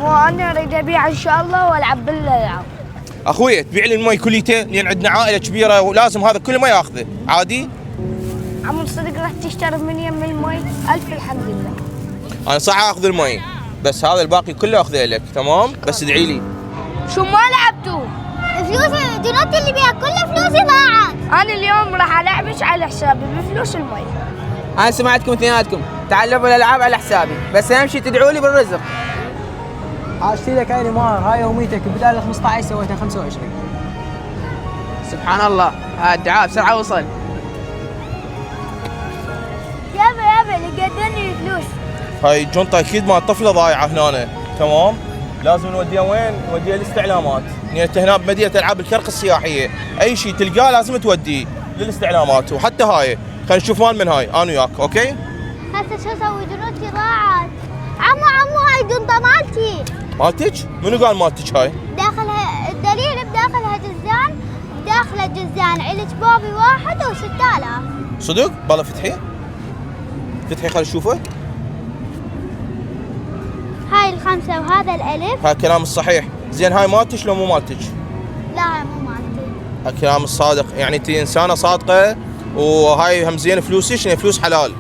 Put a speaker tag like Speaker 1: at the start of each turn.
Speaker 1: مو انا اريد ابيع ان شاء الله والعب بالالعاب.
Speaker 2: اخوي تبيع لي المي كليته لان عندنا عائله كبيره ولازم هذا كله ما ياخذه عادي.
Speaker 1: عمو صدق راح تشتري من يم المي؟ الف الحمد لله.
Speaker 2: انا صح اخذ المي بس هذا الباقي كله اخذه لك تمام بس ادعي لي.
Speaker 1: شو ما لعبتوا؟
Speaker 3: فلوس الدونات اللي بيها كل فلوسي ضاعت.
Speaker 1: انا اليوم راح العبش على حسابي بفلوس المي.
Speaker 4: انا سمعتكم اثنيناتكم تعلموا الالعاب على حسابي بس اهم شيء تدعوا لي بالرزق.
Speaker 5: اشتري لك هاي مار، هاي يوميتك بدال 15 سويتها 25.
Speaker 4: سبحان الله الدعاء بسرعه وصل.
Speaker 3: يابا لقيتني فلوس.
Speaker 2: هاي الجنطه اكيد مال طفله ضايعه هنا تمام. لازم نوديها وين؟ نوديها الاستعلامات يعني انت هنا بمدينه العاب الكرك السياحيه اي شيء تلقاه لازم توديه للاستعلامات. وحتى هاي خلينا نشوف مال من هاي انا وياك اوكي.
Speaker 3: هسه شو اسوي دونتي ضاعت. عمو هاي دونطه مالتي.
Speaker 2: مالتك؟ منو قال مالتك هاي؟
Speaker 3: داخلها الدليل بداخلها جزان، بداخلها جزان علج بوبي واحد و6000.
Speaker 2: صدق؟ بالله فتحي؟ فتحي خلينا نشوفه.
Speaker 3: هاي الخمسة وهذا الألف.
Speaker 2: هاي كلام الصحيح. زين هاي مالتك لو مو مالتك؟
Speaker 3: لا هاي مو مالتي.
Speaker 2: هاي كلام الصادق يعني انت انسانه صادقه وهاي هم زين فلوسك يعني فلوس حلال.